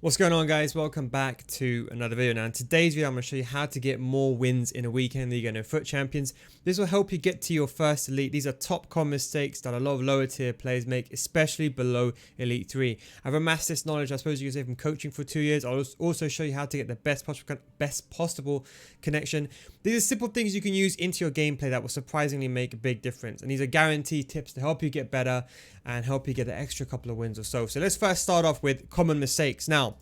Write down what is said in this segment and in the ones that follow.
What's going on, guys? Welcome back to another video. Now in today's video I'm going to show you how to get more wins in a weekend league and in FUT Champions. This will help you get to your first elite. These are top common mistakes that a lot of lower tier players make, especially below elite 3. I've amassed this knowledge, I suppose you can say, from coaching for 2 years. I'll also show you how to get the best possible connection. These are simple things you can use into your gameplay that will surprisingly make a big difference, and these are guaranteed tips to help you get better and help you get the extra couple of wins or so. So let's first start off with common mistakes. Now,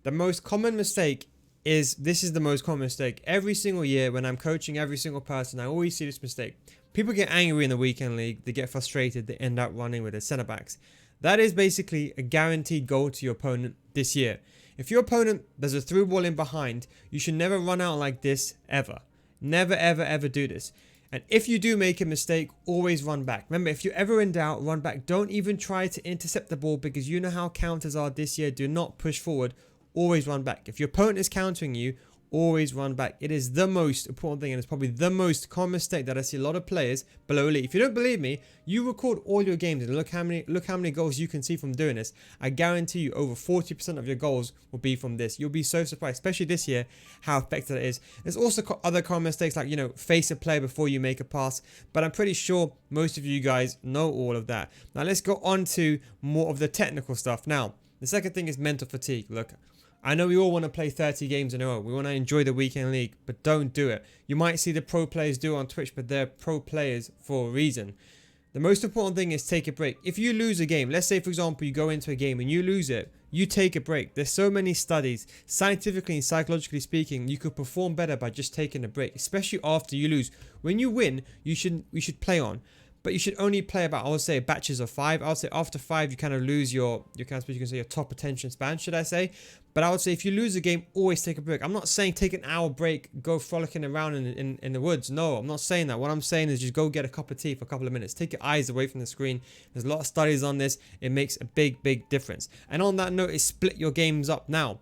the most common mistake is, this is the most common mistake. Every single year when I'm coaching every single person, I always see this mistake. People get angry in the weekend league, they get frustrated, they end up running with their centre backs. That is basically a guaranteed goal to your opponent this year. If your opponent does a through ball in behind, you should never run out like this ever. Never ever do this. And if you do make a mistake, always run back. Remember, if you're ever in doubt, run back. Don't even try to intercept the ball, because you know how counters are this year. Do not push forward. Always run back. If your opponent is countering you, always run back. It is the most important thing, and it's probably the most common mistake that I see a lot of players below elite. If you don't believe me, you record all your games and look how many goals you can see from doing this. I guarantee you over 40% of your goals will be from this. You'll be so surprised, especially this year, how effective it is. There's also other common mistakes like, face a player before you make a pass, but I'm pretty sure most of you guys know all of that. Now let's go on to more of the technical stuff. Now, the second thing is mental fatigue. Look, I know we all want to play 30 games in a row. We want to enjoy the weekend league, but don't do it. You might see the pro players do it on Twitch, but they're pro players for a reason. The most important thing is take a break. If you lose a game, let's say for example you go into a game and you lose it, you take a break. There's so many studies, scientifically and psychologically speaking, you could perform better by just taking a break, especially after you lose. When you win, you should play on. But you should only play about, I would say, batches of 5. I would say after 5, you kind of lose your top attention span, should I say. But I would say if you lose a game, always take a break. I'm not saying take an hour break, go frolicking around in the woods. No, I'm not saying that. What I'm saying is just go get a cup of tea for a couple of minutes. Take your eyes away from the screen. There's a lot of studies on this. It makes a big difference. And on that note, is split your games up now.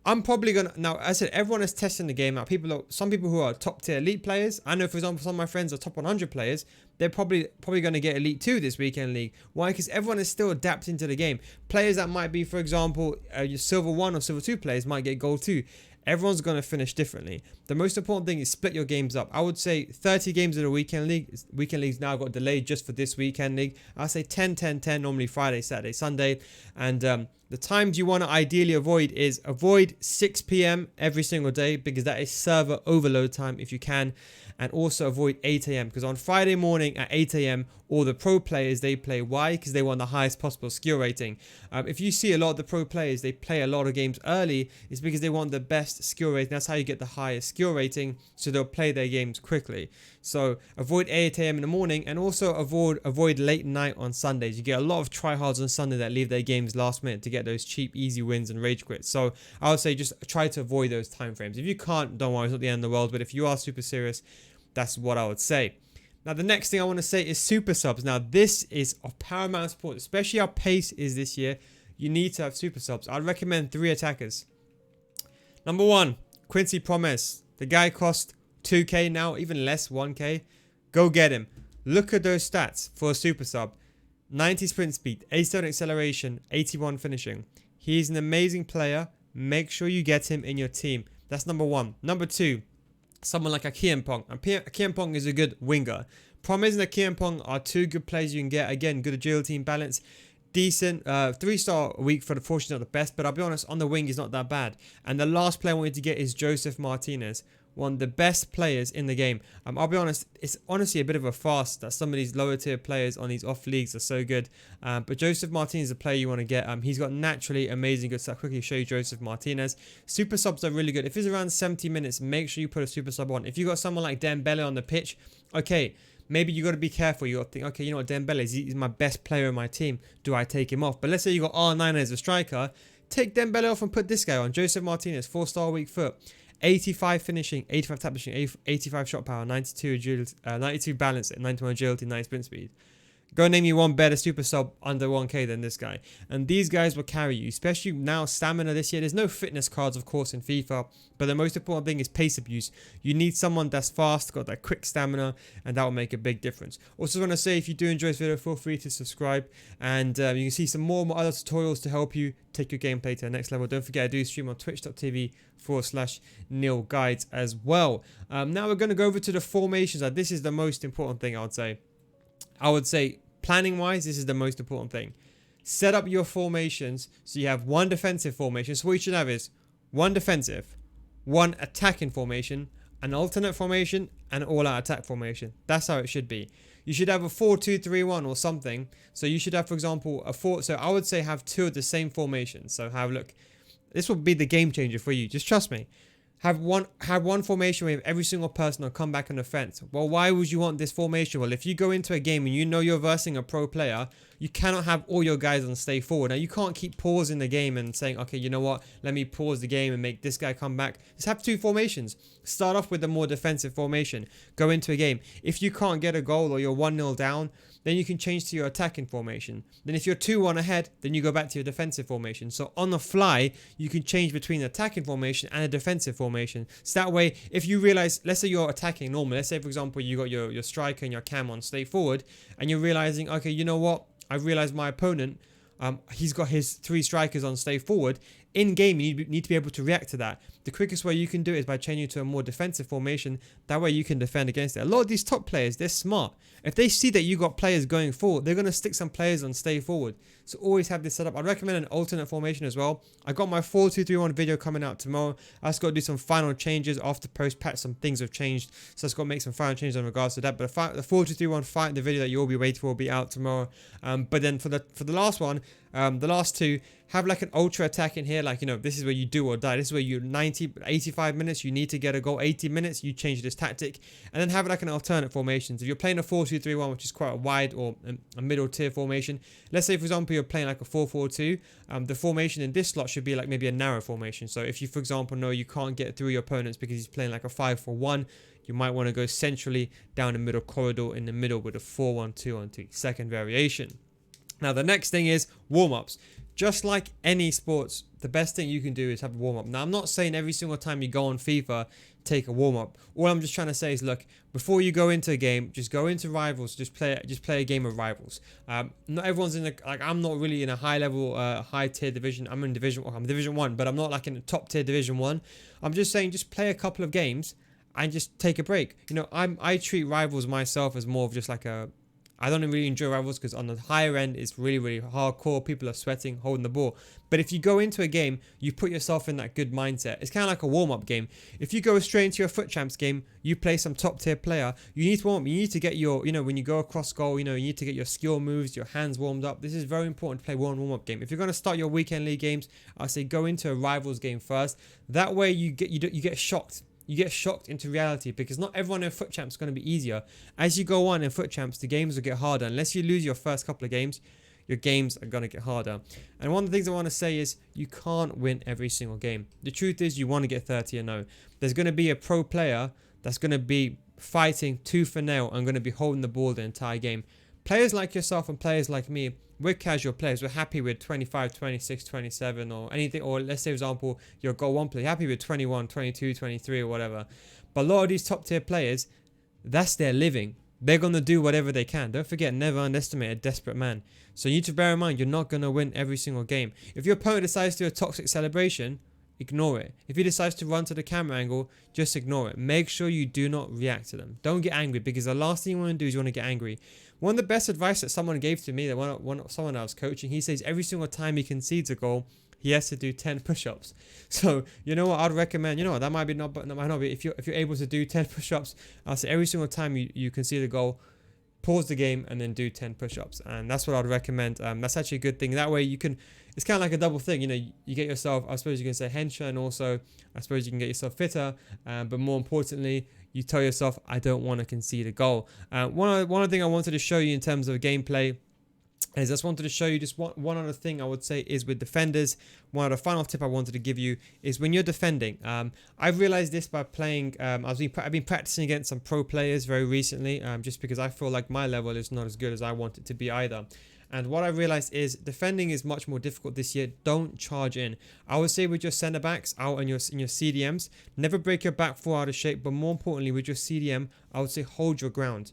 I'm probably gonna, now as I said, everyone is testing the game out. Some people who are top tier elite players, I know for example some of my friends are top 100 players, they're probably gonna get elite 2 this weekend league. Why? Because everyone is still adapting to the game. Players that might be, for example, your silver 1 or silver 2 players might get gold 2. Everyone's going to finish differently. The most important thing is split your games up. I would say 30 games in a weekend league. Weekend league's now got delayed just for this weekend league. I'll say 10, normally Friday, Saturday, Sunday. And the times you want to ideally avoid is avoid 6 p.m. every single day, because that is server overload time if you can. And also avoid 8 a.m. because on Friday morning at 8 a.m. all the pro players, they play. Why? Because they want the highest possible skill rating. If you see a lot of the pro players, they play a lot of games early, it's because they want the best skill rating. That's how you get the highest skill rating, so they'll play their games quickly. So avoid 8 a.m. in the morning, and also avoid late night on Sundays. You get a lot of tryhards on Sunday that leave their games last minute to get those cheap, easy wins and rage quits. So I would say just try to avoid those time frames. If you can't, don't worry, it's not the end of the world. But if you are super serious, that's what I would say. Now, the next thing I want to say is super subs. Now, this is of paramount importance, especially how pace is this year. You need to have super subs. I'd recommend 3 attackers. Number 1, Quincy Promes. The guy cost 2k now, even less, 1k. Go get him. Look at those stats for a super sub. 90 sprint speed, 87 acceleration, 81 finishing. He's an amazing player. Make sure you get him in your team. That's number 1. Number 2, someone like a Kiempong. Kiempong is a good winger. Promes and Kiempong are 2 good players you can get. Again, good agility and balance. Decent. 3-star a week for the fortune, not the best, but I'll be honest, on the wing is not that bad. And the last player I wanted to get is Joseph Martinez. One of the best players in the game. I'll be honest, it's honestly a bit of a farce that some of these lower tier players on these off leagues are so good. But Joseph Martinez is a player you want to get. He's got naturally amazing good stuff. Quickly show you Joseph Martinez. Super subs are really good. If it's around 70 minutes, make sure you put a super sub on. If you got someone like Dembele on the pitch, okay, maybe you got to be careful. You got to think, okay, you know what, Dembele he's my best player in my team. Do I take him off? But let's say you got R9 as a striker. Take Dembele off and put this guy on. Joseph Martinez, 4-star weak foot. 85 finishing, 85 tap finishing, 85 shot power, 92 agility, 92 balance, 91 agility, 90 sprint speed. Go name me one better super sub under 1k than this guy. And these guys will carry you, especially now stamina this year. There's no fitness cards, of course, in FIFA, but the most important thing is pace abuse. You need someone that's fast, got that quick stamina, and that will make a big difference. Also want to say, if you do enjoy this video, feel free to subscribe, and you can see some more other tutorials to help you take your gameplay to the next level. Don't forget, I do stream on twitch.tv/Neil Guides as well. Now we're going to go over to the formations. This is the most important thing, I would say planning wise, this is the most important thing. Set up your formations so you have one defensive formation. So what you should have is one defensive, one attacking formation, an alternate formation, and an all-out attack formation. That's how it should be. You should have a 4-2-3-1 or something. So you should have, for example, a 4. So I would say have 2 of the same formation. So this will be the game changer for you. Just trust me. Have one formation where every single person will come back on the fence. Well, why would you want this formation? Well, if you go into a game and you know you're versing a pro player, you cannot have all your guys on stay forward. Now, you can't keep pausing the game and saying, okay, you know what? Let me pause the game and make this guy come back. Just have 2 formations. Start off with a more defensive formation. Go into a game. If you can't get a goal or you're 1-0 down, then you can change to your attacking formation. Then if you're 2-1 ahead, then you go back to your defensive formation. So on the fly, you can change between an attacking formation and a defensive formation. So that way, if you realize, let's say you're attacking normally. Let's say, for example, you got your striker and your cam on stay forward, and you're realizing, okay, you know what? I realized my opponent, he's got his 3 strikers on stay forward. In game, you need to be able to react to that. The quickest way you can do it is by changing to a more defensive formation. That way you can defend against it. A lot of these top players, they're smart. If they see that you got players going forward, they're going to stick some players on stay forward. So always have this set up. I'd recommend an alternate formation as well. I got my 4-2-3-1 video coming out tomorrow. I just got to do some final changes after post patch. Some things have changed, so I just got to make some final changes in regards to that. But the 4-2-3-1 fight, the video that you all be waiting for, will be out tomorrow. But then for the last one, the last 2, have like an ultra attack in here. Like, you know, this is where you do or die. This is where you 85 minutes, you need to get a goal. 80 minutes, you change this tactic. And then have like an alternate formation. So if you're playing a 4-2-3-1, which is quite a wide or a middle tier formation. Let's say, for example, you're playing like a 4-4-2. The formation in this slot should be like maybe a narrow formation. So if you, for example, know you can't get through your opponents because he's playing like a 5-4-1, you might want to go centrally down the middle corridor in the middle with a 4-1-2-1-2 second variation. Now, the next thing is warm-ups. Just like any sports, the best thing you can do is have a warm-up. Now, I'm not saying every single time you go on FIFA, take a warm-up. All I'm just trying to say is, look, before you go into a game, just go into Rivals, just play a game of Rivals. Not everyone's in I'm not really in a high-level, high-tier division. I'm in Division 1, but I'm not like in a top-tier Division 1. I'm just saying, just play a couple of games and just take a break. You know, I treat Rivals myself as more of just like a... I don't really enjoy Rivals because on the higher end, it's really, really hardcore. People are sweating, holding the ball. But if you go into a game, you put yourself in that good mindset. It's kind of like a warm-up game. If you go straight into your FUT Champs game, you play some top-tier player, you need to warm up. You need to get your, you know, when you go across goal, you know, you need to get your skill moves, your hands warmed up. This is very important to play one warm-up game. If you're going to start your weekend league games, I say go into a Rivals game first. That way you get shocked. You get shocked into reality because not everyone in FUT Champs is going to be easier. As you go on in FUT Champs, the games will get harder. Unless you lose your first couple of games, your games are going to get harder. And one of the things I want to say is you can't win every single game. The truth is you want to get 30-0. There's going to be a pro player that's going to be fighting tooth and nail and going to be holding the ball the entire game. Players like yourself and players like me, we're casual players. We're happy with 25, 26, 27 or anything. Or let's say, for example, you're a goal 1 player. You're happy with 21, 22, 23 or whatever. But a lot of these top tier players, that's their living. They're going to do whatever they can. Don't forget, never underestimate a desperate man. So you need to bear in mind, you're not going to win every single game. If your opponent decides to do a toxic celebration, ignore it. If he decides to run to the camera angle, just ignore it. Make sure you do not react to them. Don't get angry because the last thing you want to do is you want to get angry. One of the best advice that someone gave to me, someone I was coaching, he says every single time he concedes a goal, he has to do 10 push-ups. So, you know what, I'd recommend, you know what, that might not be, if you're able to do 10 push-ups, I'll say every single time you concede a goal, pause the game and then do 10 push-ups. And that's what I'd recommend. That's actually a good thing. That way you can, it's kind of like a double thing, you know, you get yourself, I suppose you can say hencher, and also I suppose you can get yourself fitter, but more importantly, you tell yourself, I don't want to concede a goal. One other thing I wanted to show you in terms of gameplay, As I just wanted to show you just one other thing I would say is with defenders. One other final tip I wanted to give you is when you're defending. I've realized this by playing. I've been practicing against some pro players very recently, just because I feel like my level is not as good as I want it to be either. And what I realized is defending is much more difficult this year. Don't charge in. I would say with your centre backs out in your CDMs, never break your back four out of shape. But more importantly, with your CDM, I would say hold your ground.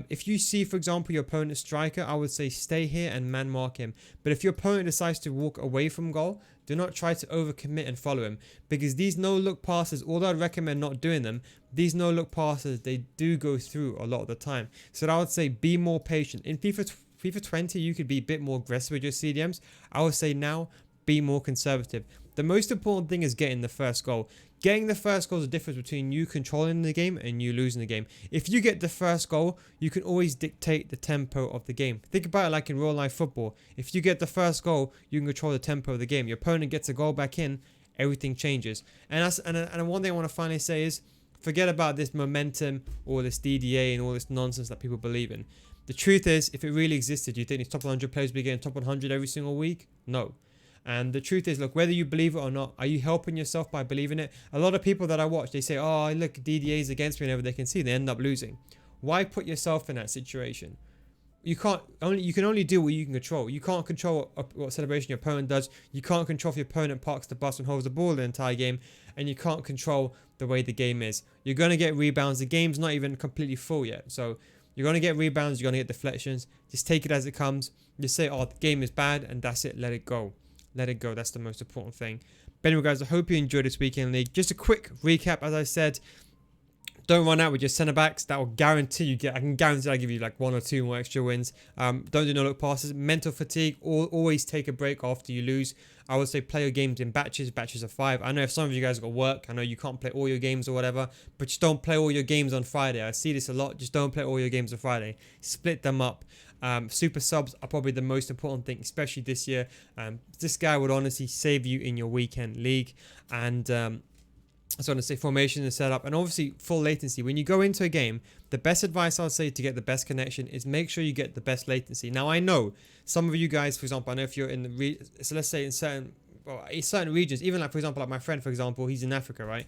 If you see, for example, your opponent's striker, I would say stay here and man mark him. But if your opponent decides to walk away from goal, do not try to overcommit and follow him, because these no-look passes, although I'd recommend not doing them, these no-look passes, they do go through a lot of the time. So I would say be more patient. In FIFA 20, you could be a bit more aggressive with your CDMs. I would say now, be more conservative. The most important thing is getting the first goal. Getting the first goal is the difference between you controlling the game and you losing the game. If you get the first goal, you can always dictate the tempo of the game. Think about it like in real life football. If you get the first goal, you can control the tempo of the game. Your opponent gets a goal back in, everything changes. And one thing I want to finally say is, forget about this momentum or this DDA and all this nonsense that people believe in. The truth is, if it really existed, do you think these top 100 players would be getting top 100 every single week? No. And the truth is, look, whether you believe it or not, are you helping yourself by believing it? A lot of people that I watch, they say, oh, look, DDA's against me whenever they can see. They end up losing. Why put yourself in that situation? You can only do what you can control. You can't control what celebration your opponent does. You can't control if your opponent parks the bus and holds the ball the entire game. And you can't control the way the game is. You're going to get rebounds. The game's not even completely full yet. So you're going to get rebounds. You're going to get deflections. Just take it as it comes. Just say, oh, the game is bad, and that's it. Let it go. Let it go. That's the most important thing. But anyway, guys, I hope you enjoyed this weekend league. Just a quick recap. As I said, don't run out with your centre backs. That will guarantee you get. I can guarantee I'll give you like 1 or 2 more extra wins. Don't do no look passes. Mental fatigue. Always take a break after you lose. I would say play your games in batches of 5. I know if some of you guys got work, I know you can't play all your games or whatever, but just don't play all your games on Friday. I see this a lot. Just don't play all your games on Friday. Split them up. Super subs are probably the most important thing, especially this year. This guy would honestly save you in your weekend league. And I just want to say formation and setup, and obviously full latency. When you go into a game, the best advice I'll say to get the best connection is make sure you get the best latency. Now I know some of you guys, for example, I know if you're in the so let's say in certain regions, even like for example like my friend, for example, he's in Africa, right?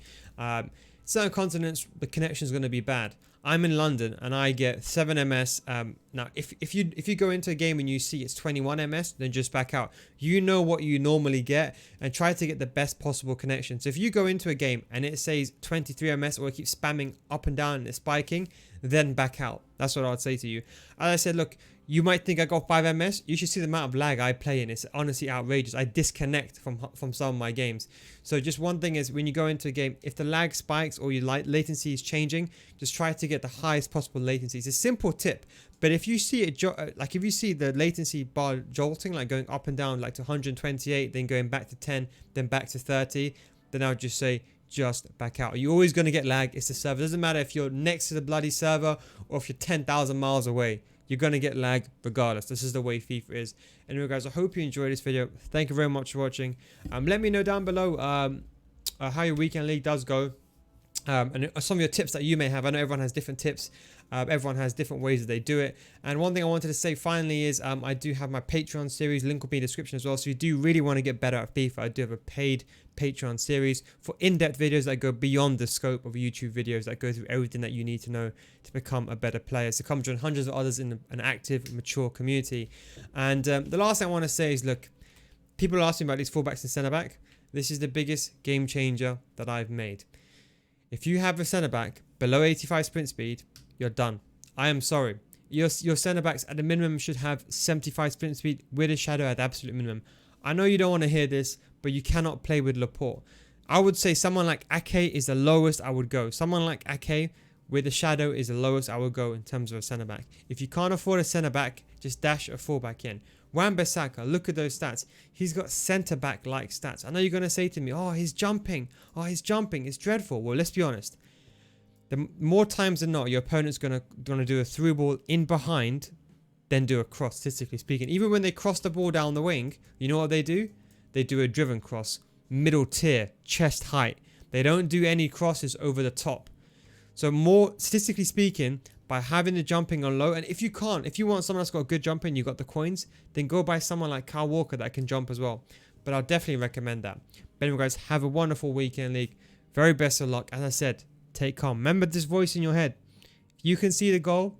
Certain continents the connection is going to be bad. I'm in London and I get 7 ms. Now if you go into a game and you see it's 21 ms, then just back out. You know what you normally get and try to get the best possible connection. So if you go into a game and it says 23 ms or it keeps spamming up and down and it's spiking, then back out. That's what I would say to you. As I said, look, you might think I got 5 ms. You should see the amount of lag I play in. It's honestly outrageous. I disconnect from some of my games. So just one thing is when you go into a game, if the lag spikes or your latency is changing, just try to get the highest possible latency. It's a simple tip. But if you see it, like if you see the latency bar jolting, like going up and down, like to 128, then going back to 10, then back to 30, then I would just say, just back out. You're always going to get lag. It's the server. It doesn't matter if you're next to the bloody server or if you're 10,000 miles away. You're going to get lag regardless. This is the way FIFA is. Anyway, guys, I hope you enjoyed this video. Thank you very much for watching. Let me know down below how your weekend league does go. And some of your tips that you may have. I know everyone has different tips. Everyone has different ways that they do it. And one thing I wanted to say finally is I do have my Patreon series. Link will be in the description as well. So if you do really want to get better at FIFA, I do have a paid Patreon series for in-depth videos that go beyond the scope of YouTube videos, that go through everything that you need to know to become a better player. So come join hundreds of others in an active, mature community. And the last thing I want to say is, look, people are asking about these fullbacks and centre-back. This is the biggest game changer that I've made. If you have a centre-back below 85 sprint speed, you're done. I am sorry. Your centre-backs at the minimum should have 75 sprint speed with a shadow at the absolute minimum. I know you don't want to hear this, but you cannot play with Laporte. I would say someone like Ake is the lowest I would go. Someone like Ake with a shadow is the lowest I would go in terms of a centre-back. If you can't afford a centre-back, just dash a fullback in. Wan-Bissaka, look at those stats. He's got centre-back-like stats. I know you're going to say to me, oh, he's jumping. Oh, he's jumping. It's dreadful. Well, let's be honest. The more times than not, your opponent's going to do a through ball in behind, then do a cross, statistically speaking. Even when they cross the ball down the wing, you know what they do? They do a driven cross, middle tier, chest height. They don't do any crosses over the top. So more statistically speaking, by having the jumping on low. And if you can't, if you want someone that's got a good jumper and you got the coins, then go buy someone like Kyle Walker that can jump as well. But I'll definitely recommend that. But anyway, guys, have a wonderful weekend league. Very best of luck. As I said, take calm. Remember this voice in your head. If you can see the goal,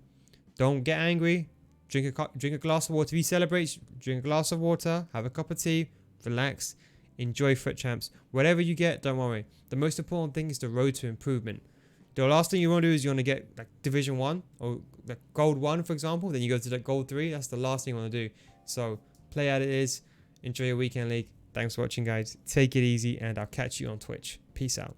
don't get angry. Drink a glass of water. If you celebrate, drink a glass of water, have a cup of tea, relax, enjoy FUT Champs. Whatever you get, don't worry. The most important thing is the road to improvement. The last thing you want to do is you want to get like Division 1 or like Gold 1, for example. Then you go to the Gold 3. That's the last thing you want to do. So play as it is. Enjoy your weekend league. Thanks for watching, guys. Take it easy, and I'll catch you on Twitch. Peace out.